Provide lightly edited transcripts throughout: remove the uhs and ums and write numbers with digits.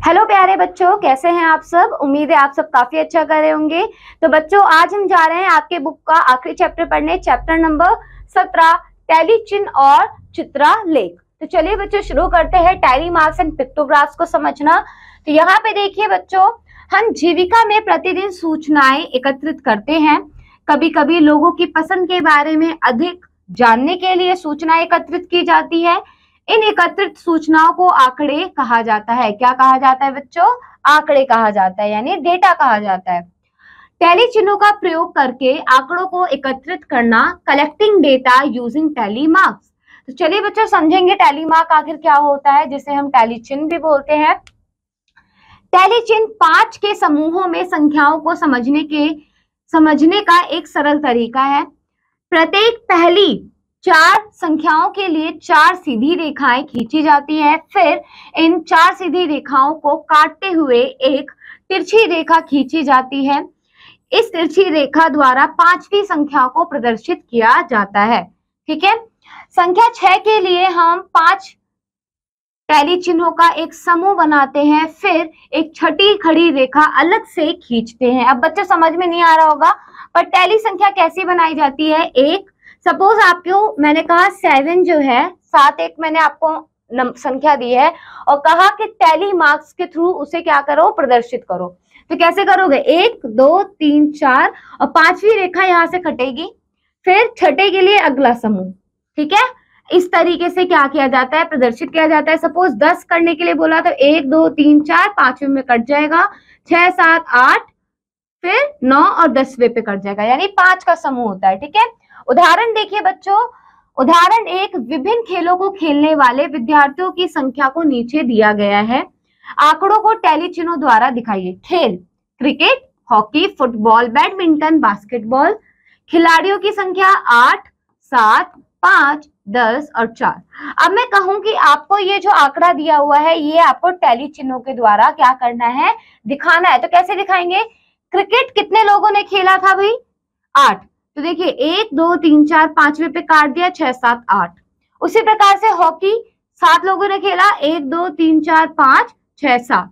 Hello प्यारे बच्चों, कैसे हैं आप सब। उम्मीद है आप सब काफी अच्छा कर रहे होंगे। तो बच्चों, आज हम जा रहे हैं आपके बुक का आखिरी चैप्टर पढ़ने, चैप्टर नंबर 17, टैली चिन्ह और चित्रालेख। तो चलिए बच्चों, शुरू करते हैं टैली मार्क्स एंड पिक्टोग्राफ्स को समझना। तो यहाँ पे देखिए बच्चों, हम जीविका में प्रतिदिन सूचनाएं एकत्रित करते हैं। कभी कभी लोगों की पसंद के बारे में अधिक जानने के लिए सूचनाएं एकत्रित की जाती है। इन एकत्रित सूचनाओं को आंकड़े कहा जाता है। क्या कहा जाता है बच्चों? आंकड़े कहा जाता है, यानी डेटा कहा जाता है। टैली चिन्हों का प्रयोग करके आंकड़ों को एकत्रित करना, collecting data using tally marks. तो चलिए बच्चों, समझेंगे टैली मार्क आखिर क्या होता है, जिसे हम टैली चिन्ह भी बोलते हैं। टैली चिन्ह 5 के समूहों में संख्याओं को समझने का एक सरल तरीका है। प्रत्येक पहली 4 संख्याओं के लिए 4 सीधी रेखाएं खींची जाती है। फिर इन 4 सीधी रेखाओं को काटते हुए एक तिरछी रेखा खींची जाती है। इस तिरछी रेखा द्वारा 5वीं संख्या को प्रदर्शित किया जाता है। ठीक है। संख्या 6 के लिए हम 5 टैली चिन्हों का एक समूह बनाते हैं, फिर एक छठी खड़ी रेखा अलग से खींचते हैं। अब बच्चों समझ में नहीं आ रहा होगा, पर टैली संख्या कैसे बनाई जाती है। एक सपोज आपको मैंने कहा 7 जो है, 7 एक मैंने आपको संख्या दी है और कहा कि टैली मार्क्स के थ्रू उसे क्या करो, प्रदर्शित करो। तो कैसे करोगे? 1 2 3 4 और 5वीं रेखा यहां से कटेगी, फिर छठे के लिए अगला समूह। ठीक है, इस तरीके से क्या किया जाता है, प्रदर्शित किया जाता है। सपोज 10 करने के लिए बोला तो 1 2 3 4, 5वें में कट जाएगा, 6 7 8, फिर 9 और 10वें पे कट जाएगा, यानी 5 का समूह होता है। ठीक है। उदाहरण देखिए बच्चों, उदाहरण 1, विभिन्न खेलों को खेलने वाले विद्यार्थियों की संख्या को नीचे दिया गया है। आंकड़ों को टैली चिन्हों द्वारा दिखाइए। खेल: cricket, hockey, football, badminton, basketball. खिलाड़ियों की संख्या 8 7 5 10 और 4। अब मैं कहूं कि आपको ये जो आंकड़ा दिया हुआ है, ये आपको टैली चिन्हों के द्वारा क्या करना है, दिखाना है। तो कैसे दिखाएंगे? क्रिकेट कितने लोगों ने खेला था भाई? 8। तो देखिए 1 2 3 4, 5वें पे काट दिया, 6 7 8। उसी प्रकार से हॉकी 7 लोगों ने खेला, 1 2 3 4 5 6 7।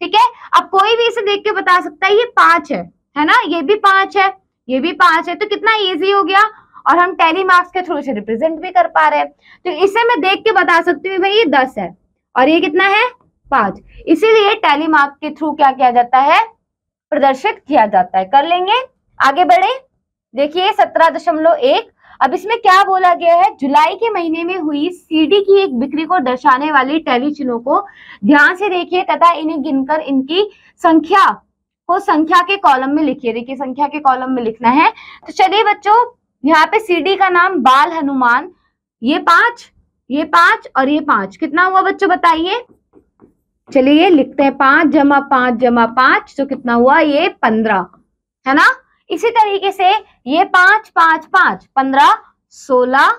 ठीक है। अब कोई भी इसे देख के बता सकता है ये 5 है ना, ये भी 5 है, ये भी 5 है। तो कितना इजी हो गया, और हम टैली मार्क्स के थ्रू इसे रिप्रेजेंट भी कर पा रहे हैं। तो इसे मैं देख के बता सकती हूँ भाई ये 10 है और ये कितना है, 5। इसीलिए टैली मार्क के थ्रू क्या किया जाता है, प्रदर्शित किया जाता है। कर लेंगे, आगे बढ़े। देखिए 17.1, अब इसमें क्या बोला गया है, जुलाई के महीने में हुई सीडी की एक बिक्री को दर्शाने वाली टैली चिन्हों को ध्यान से देखिए तथा इन्हें गिनकर इनकी संख्या को संख्या के कॉलम में लिखिए। देखिए संख्या के कॉलम में लिखना है। तो चलिए बच्चों, यहाँ पे सीडी का नाम बाल हनुमान, ये 5, ये 5 और ये 5, कितना हुआ बच्चों बताइए। चलिए लिखते हैं, 5 जमा 5 जमा 5, तो कितना हुआ, ये 15 है ना। इसी तरीके से ये 5 5 5 15 16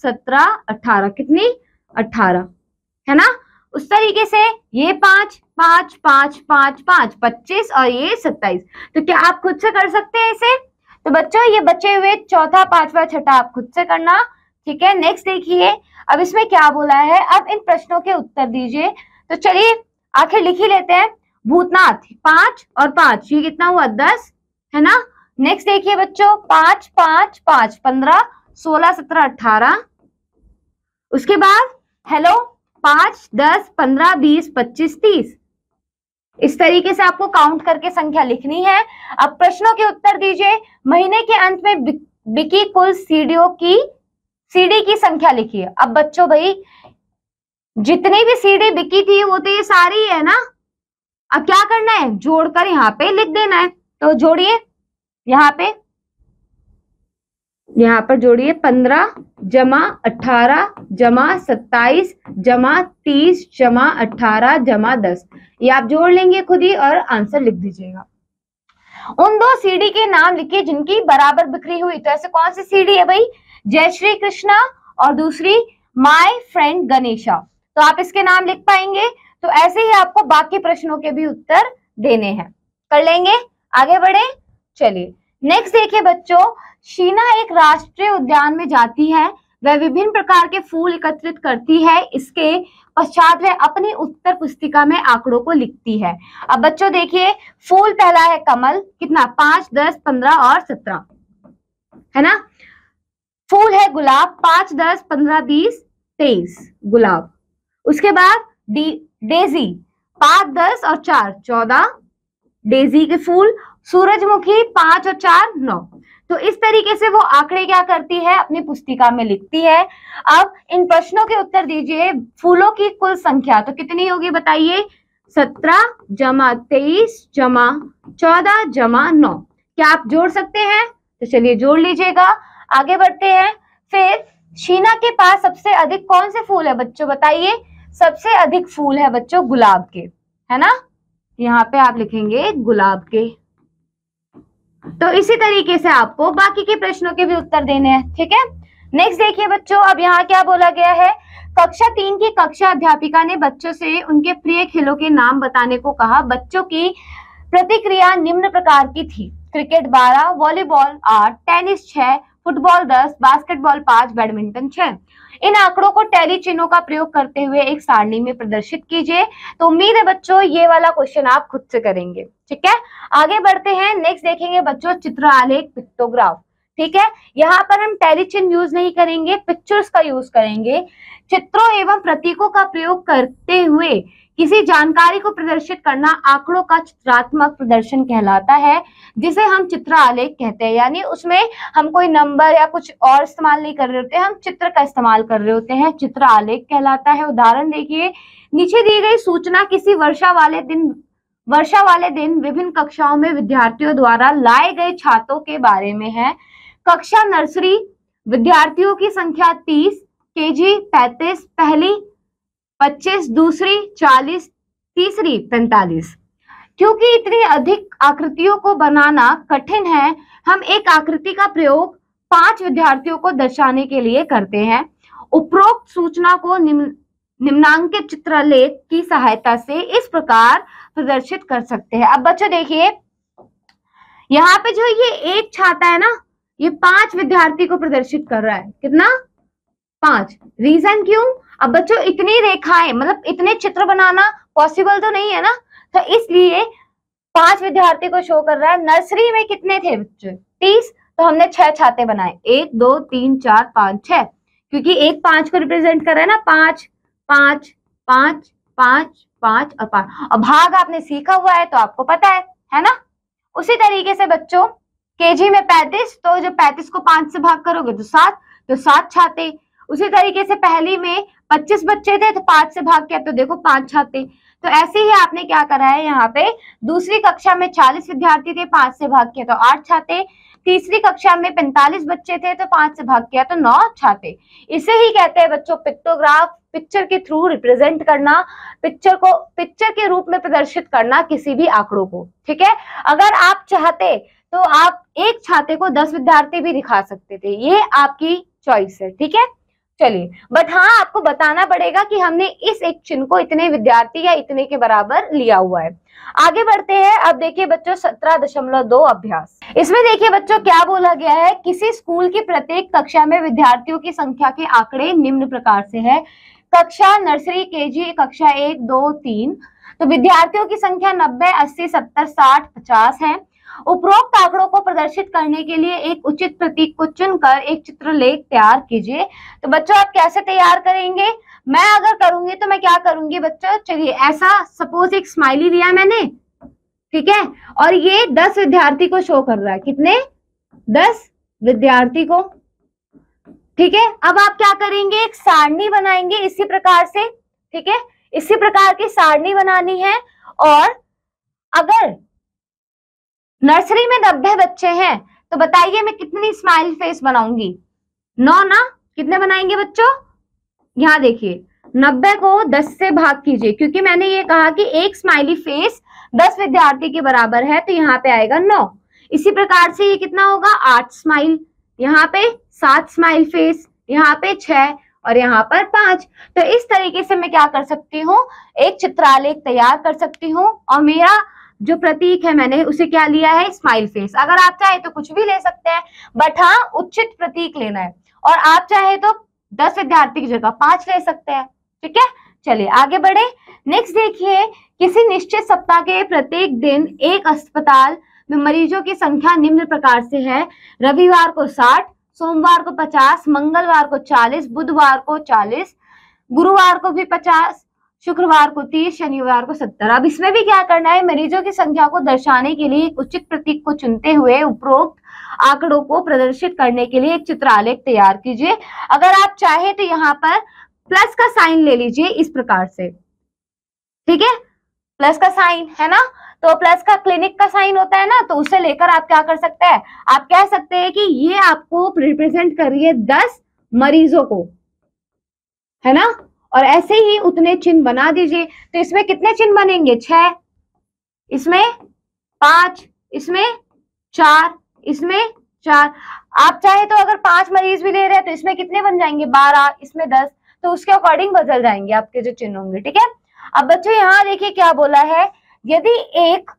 17 18, कितनी, 18 है ना। उस तरीके से ये 5 5 5 5 5 25 और ये 27। तो क्या आप खुद से कर सकते हैं इसे? तो बच्चों ये बचे हुए चौथा, पांचवा, छठा आप खुद से करना। ठीक है। नेक्स्ट देखिए, अब इसमें क्या बोला है, अब इन प्रश्नों के उत्तर दीजिए। तो चलिए आखिर लिख ही लेते हैं। भूतनाथ 5 और 5, ये कितना हुआ, 10 है ना। नेक्स्ट देखिए बच्चों, 5 5 5 15 16 17 18। उसके बाद हेलो 5 10 15 20 25 30। इस तरीके से आपको काउंट करके संख्या लिखनी है। अब प्रश्नों के उत्तर दीजिए। महीने के अंत में बिकी कुल सीडी की संख्या लिखिए। अब बच्चों भाई जितनी भी सीडी बिकी थी वो तो ये सारी है ना। अब क्या करना है, जोड़कर यहाँ पे लिख देना है। तो जोड़िए, यहाँ पर जोड़िए, 15 जमा 18 जमा 27 जमा 30 जमा 18 जमा 10। ये आप जोड़ लेंगे खुद ही और आंसर लिख दीजिएगा। उन 2 सीडी के नाम लिखिए जिनकी बराबर बिक्री हुई। तो ऐसे कौन सी सीडी है भाई, जय श्री कृष्णा और दूसरी माय फ्रेंड गणेशा। तो आप इसके नाम लिख पाएंगे। तो ऐसे ही आपको बाकी प्रश्नों के भी उत्तर देने हैं। कर लेंगे, आगे बढ़े। चलिए नेक्स्ट देखिए बच्चों, शीना एक राष्ट्रीय उद्यान में जाती है। वह विभिन्न प्रकार के फूल एकत्रित करती है। इसके पश्चात वह अपनी उत्तर पुस्तिका में आंकड़ों को लिखती है। अब बच्चों देखिए, फूल पहला है कमल, कितना 5, 10, 15 और 17, है ना। फूल है गुलाब, 5, 10, 15, 20, 23 गुलाब। उसके बाद डेजी, 5, 10 और 4, 14 डेजी के फूल। सूरजमुखी 5 और 4, 9। तो इस तरीके से वो आंकड़े क्या करती है, अपनी पुस्तिका में लिखती है। अब इन प्रश्नों के उत्तर दीजिए। फूलों की कुल संख्या तो कितनी होगी बताइए, 17 जमा 23 जमा 14 जमा 9। क्या आप जोड़ सकते हैं? तो चलिए जोड़ लीजिएगा। आगे बढ़ते हैं। फिर शीना के पास सबसे अधिक कौन से फूल है बच्चों, बताइए। सबसे अधिक फूल है बच्चों गुलाब के, है ना। यहाँ पे आप लिखेंगे गुलाब के। तो इसी तरीके से आपको बाकी के प्रश्नों के भी उत्तर देने हैं, ठीक है। नेक्स्ट देखिए बच्चों, अब यहाँ क्या बोला गया है। कक्षा 3 की कक्षा अध्यापिका ने बच्चों से उनके प्रिय खेलों के नाम बताने को कहा। बच्चों की प्रतिक्रिया निम्न प्रकार की थी। Cricket 12, volleyball 8, tennis 6, football 10, basketball 5, badminton 6। इन आंकड़ों को टैली चिन्हों का प्रयोग करते हुए एक सारणी में प्रदर्शित कीजिए। तो उम्मीद है बच्चों ये वाला क्वेश्चन आप खुद से करेंगे, ठीक है। आगे बढ़ते हैं। नेक्स्ट देखेंगे बच्चों, चित्र आलेख पिक्टोग्राफ, ठीक है। यहाँ पर हम टैली चिन्ह यूज नहीं करेंगे, पिक्चर्स का यूज करेंगे। चित्रों एवं प्रतीकों का प्रयोग करते हुए किसी जानकारी को प्रदर्शित करना आंकड़ों का चित्रात्मक प्रदर्शन कहलाता है, जिसे हम चित्र आलेख कहते हैं। यानी उसमें हम कोई नंबर या कुछ और इस्तेमाल नहीं कर रहे होते हैं, हम चित्र का इस्तेमाल कर रहे होते हैं, चित्र आलेख कहलाता है। उदाहरण देखिए, नीचे दी गई सूचना किसी वर्षा वाले दिन विभिन्न कक्षाओं में विद्यार्थियों द्वारा लाए गए छातों के बारे में है। कक्षा नर्सरी विद्यार्थियों की संख्या 30, केजी 35, पहली 25, दूसरी 40, तीसरी 45। क्योंकि इतनी अधिक आकृतियों को बनाना कठिन है, हम एक आकृति का प्रयोग 5 विद्यार्थियों को दर्शाने के लिए करते हैं। उपरोक्त सूचना को निम्नांकित चित्रलेख की सहायता से इस प्रकार प्रदर्शित कर सकते हैं। अब बच्चों देखिए, यहाँ पे जो ये एक छाता है ना, ये 5 विद्यार्थी को प्रदर्शित कर रहा है। कितना? 5। रीजन क्यों? अब बच्चों इतनी रेखाएं, मतलब इतने चित्र बनाना पॉसिबल तो नहीं है ना, तो इसलिए 5 विद्यार्थी को शो कर रहा है। नर्सरी में कितने थे बच्चों? 30, तो हमने 6 छाते बनाए, 1 2 3 4 5 6, क्योंकि एक 5 को रिप्रेजेंट कर रहा है ना, 5 5 5 5 5 और 5। और भाग आपने सीखा हुआ है तो आपको पता है ना। उसी तरीके से बच्चों केजी में 35, तो जब 35 को 5 से भाग करोगे तो 7, तो 7 छाते। उसी तरीके से पहली में 25 बच्चे थे तो 5 से भाग किया तो देखो 5 छाते। तो ऐसे ही आपने क्या करा है, यहाँ पे दूसरी कक्षा में 40 विद्यार्थी थे, 5 से भाग किया तो 8 छाते। तीसरी कक्षा में 45 बच्चे थे तो 5 से भाग किया तो 9 छाते। इसे ही कहते हैं बच्चों पिक्टोग्राफ, पिक्चर के थ्रू रिप्रेजेंट करना, पिक्चर को पिक्चर के रूप में प्रदर्शित करना किसी भी आंकड़ों को, ठीक है। अगर आप चाहते तो आप एक छाते को 10 विद्यार्थी भी दिखा सकते थे, ये आपकी चॉइस है, ठीक है। चलिए, बट हाँ आपको बताना पड़ेगा कि हमने इस एक चिन्ह को इतने विद्यार्थी या इतने के बराबर लिया हुआ है। आगे बढ़ते हैं। अब देखिए बच्चों 17.2 अभ्यास। इसमें देखिए बच्चों क्या बोला गया है, किसी स्कूल की प्रत्येक कक्षा में विद्यार्थियों की संख्या के आंकड़े निम्न प्रकार से है। कक्षा नर्सरी केजी कक्षा 1 2 3, तो विद्यार्थियों की संख्या 90 80 70 60 50 है। उपरोक्त आंकड़ों को प्रदर्शित करने के लिए एक उचित प्रतीक को चुनकर एक चित्रलेख तैयार कीजिए। तो बच्चों आप कैसे तैयार करेंगे? मैं अगर करूंगी तो मैं क्या करूंगी बच्चों, चलिए ऐसा सपोज एक स्माइली लिया मैंने, ठीक है, और ये 10 विद्यार्थी को शो कर रहा है। कितने? 10 विद्यार्थी को, ठीक है। अब आप क्या करेंगे, एक सारणी बनाएंगे इसी प्रकार से, ठीक है, इसी प्रकार की सारणी बनानी है। और अगर नर्सरी में 90 बच्चे हैं तो बताइए मैं कितनी स्माइल फेस बनाऊंगी? 9 ना। कितने बनाएंगे बच्चों? यहाँ देखिए 90 को 10 से भाग कीजिए, क्योंकि मैंने ये कहा कि एक स्माइली फेस 10 विद्यार्थी के बराबर है, तो यहाँ पे आएगा 9। इसी प्रकार से ये कितना होगा? 8 स्माइल, यहाँ पे 7 स्माइल फेस, यहाँ पे 6 और यहाँ पर 5। तो इस तरीके से मैं क्या कर सकती हूँ, एक चित्रालेख तैयार कर सकती हूँ। और मेरा जो प्रतीक है मैंने उसे क्या लिया है? Smile face. अगर आप चाहे तो कुछ भी ले सकते हैं, बट हाँ उचित प्रतीक लेना है। और आप चाहे तो 10 विद्यार्थी की जगह 5 ले सकते हैं, ठीक है। चलिए आगे बढ़े। नेक्स्ट देखिए, किसी निश्चित सप्ताह के प्रत्येक दिन एक अस्पताल में मरीजों की संख्या निम्न प्रकार से है। रविवार को 60, सोमवार को 50, मंगलवार को 40, बुधवार को 40, गुरुवार को भी 50, शुक्रवार को 30, शनिवार को 70। अब इसमें भी क्या करना है, मरीजों की संख्या को दर्शाने के लिए एक उचित प्रतीक को चुनते हुए उपरोक्त आंकड़ों को प्रदर्शित करने के लिए एक चित्रालेख तैयार कीजिए। अगर आप चाहे तो यहाँ पर प्लस का साइन ले लीजिए इस प्रकार से, ठीक है, प्लस का साइन है ना, तो प्लस का क्लिनिक का साइन होता है ना, तो उसे लेकर आप क्या कर सकते हैं, आप कह सकते हैं कि ये आपको रिप्रेजेंट कर रही है 10 मरीजों को, है ना, और ऐसे ही उतने चिन्ह बना दीजिए। तो इसमें कितने चिन्ह बनेंगे, 6, इसमें 5, इसमें 4, इसमें 4। आप चाहे तो अगर 5 मरीज भी ले रहे हैं तो इसमें कितने बन जाएंगे, 12, इसमें 10, तो उसके अकॉर्डिंग बदल जाएंगे आपके जो चिन्ह होंगे, ठीक है। अब बच्चों यहाँ देखिए क्या बोला है, यदि एक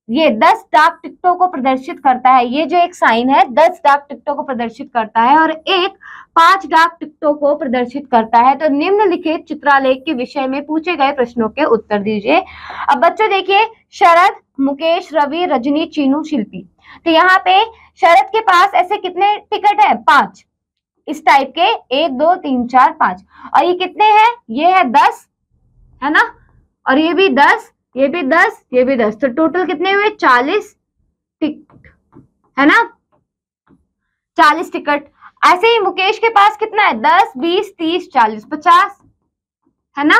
ये 10 डाक टिकटों को प्रदर्शित करता है, ये जो एक साइन है 10 डाक टिकटों को प्रदर्शित करता है और एक 5 डाक टिकटों को प्रदर्शित करता है, तो निम्नलिखित चित्रालेख के विषय में पूछे गए प्रश्नों के उत्तर दीजिए। अब बच्चों देखिए, शरद, मुकेश, रवि, रजनी, चीनू, शिल्पी, तो यहाँ पे शरद के पास ऐसे कितने टिकट है, 5 इस टाइप के, 1 2 3 4 5, और ये कितने हैं, ये है 10, है ना, और ये भी 10, ये भी 10, ये भी 10, तो टोटल कितने हुए, 40 टिकट, है ना, 40 टिकट। ऐसे ही मुकेश के पास कितना है, 10 20 30 40 50, है ना।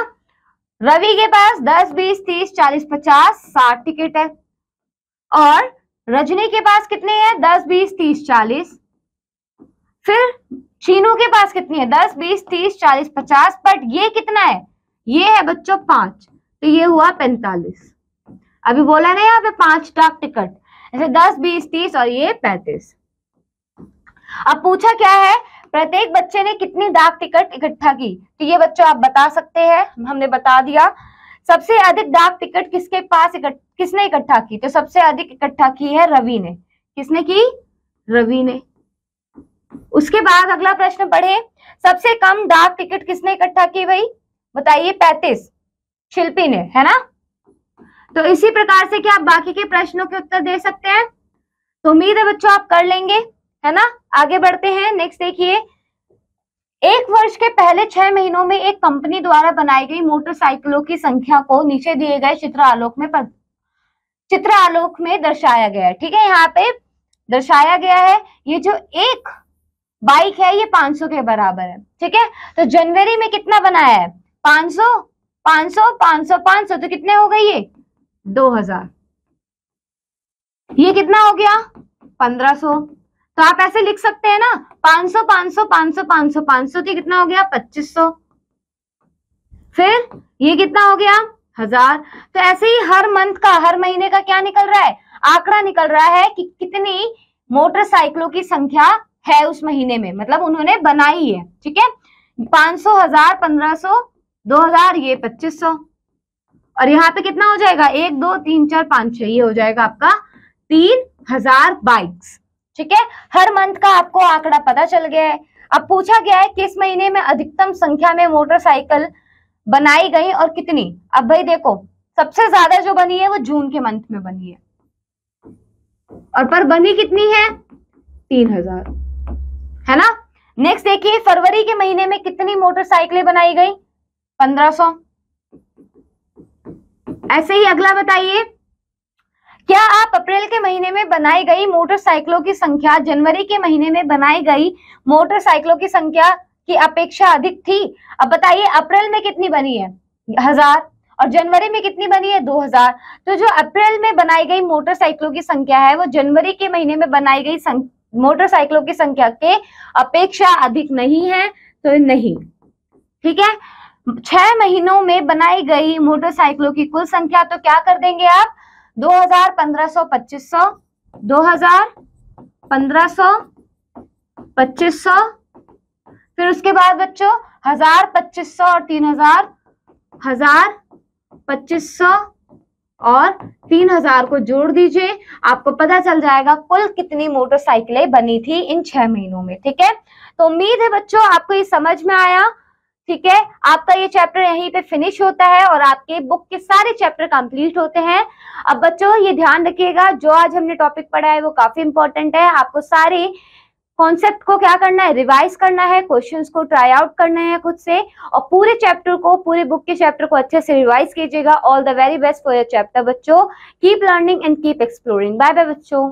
रवि के पास 10 20 30 40 50 60 टिकट है, और रजनी के पास कितने हैं, 10 20 30 40। फिर चीनू के पास कितनी है, 10 20 30 40 50, बट ये कितना है, ये है बच्चों 5, तो ये हुआ 45। अभी बोला ना यहाँ पे 5 डाक टिकट, ऐसे 10 20 30 और ये 35। अब पूछा क्या है, प्रत्येक बच्चे ने कितनी डाक टिकट इकट्ठा की, तो ये बच्चों आप बता सकते हैं, हमने बता दिया। सबसे अधिक डाक टिकट किसके पास किसने इकट्ठा की, तो सबसे अधिक इकट्ठा की है रवि ने। किसने की, रवि ने। उसके बाद अगला प्रश्न पढ़े, सबसे कम डाक टिकट किसने इकट्ठा की भाई, बताइए, 35, शिल्पी ने, है ना। तो इसी प्रकार से क्या आप बाकी के प्रश्नों के उत्तर दे सकते हैं, तो उम्मीद है बच्चों आप कर लेंगे, है ना। आगे बढ़ते हैं। नेक्स्ट देखिए, एक वर्ष के पहले 6 महीनों में एक कंपनी द्वारा बनाई गई मोटरसाइकिलों की संख्या को नीचे दिए गए चित्र आलोक में दर्शाया गया है, ठीक है, यहाँ पे दर्शाया गया है। ये जो एक बाइक है ये 500 के बराबर है, ठीक है, तो जनवरी में कितना बनाया है, 500 500 500 500, तो कितने हो गए ये 2000, ये कितना हो गया 1500, तो आप ऐसे लिख सकते हैं ना, 500 500 500 500 500, तो कितना हो गया 2500, फिर ये कितना हो गया 1000। तो ऐसे ही हर मंथ का, हर महीने का क्या निकल रहा है, आंकड़ा निकल रहा है कि कितनी मोटरसाइकिलों की संख्या है उस महीने में, मतलब उन्होंने बनाई है, ठीक है। 500 1000 1500 2000, ये 2500, और यहाँ पे कितना हो जाएगा 1 2 3 4 5 6, ये हो जाएगा आपका 3000 बाइक्स, ठीक है। हर मंथ का आपको आंकड़ा पता चल गया है। अब पूछा गया है किस महीने में अधिकतम संख्या में मोटरसाइकिल बनाई गई और कितनी। अब भाई देखो, सबसे ज्यादा जो बनी है वो जून के मंथ में बनी है, और पर बनी कितनी है 3000, है ना। नेक्स्ट देखिए, फरवरी के महीने में कितनी मोटरसाइकिलें बनाई गई, 1500। ऐसे ही अगला बताइए, क्या आप अप्रैल के महीने में बनाई गई मोटरसाइकिलों की संख्या जनवरी के महीने में बनाई गई मोटरसाइकिलों की संख्या की अपेक्षा अधिक थी। अब बताइए, अप्रैल में कितनी बनी है 1000 और जनवरी में कितनी बनी है 2000, तो जो अप्रैल में बनाई गई मोटरसाइकिलों की संख्या है वो जनवरी के महीने में बनाई गई मोटरसाइकिलों की संख्या के अपेक्षा अधिक नहीं है, तो नहीं, ठीक है। 6 महीनों में बनाई गई मोटरसाइकिलों की कुल संख्या, तो क्या कर देंगे आप, 2000 1500 2500, 2000 1500 2500, फिर उसके बाद बच्चों 1000 2500 और 3000, 1000 2500 और 3000 को जोड़ दीजिए, आपको पता चल जाएगा कुल कितनी मोटरसाइकिलें बनी थी इन 6 महीनों में, ठीक है। तो उम्मीद है बच्चों आपको ये समझ में आया, ठीक है, आपका ये चैप्टर यहीं पे फिनिश होता है और आपके बुक के सारे चैप्टर कंप्लीट होते हैं। अब बच्चों ये ध्यान रखिएगा, जो आज हमने टॉपिक पढ़ा है वो काफी इंपॉर्टेंट है। आपको सारे कॉन्सेप्ट को क्या करना है, रिवाइज करना है, क्वेश्चंस को ट्राई आउट करना है खुद से, और पूरे चैप्टर को, पूरे बुक के चैप्टर को अच्छे से रिवाइज कीजिएगा। All the very best for your chapter बच्चों। Keep learning and keep exploring. Bye bye बच्चों।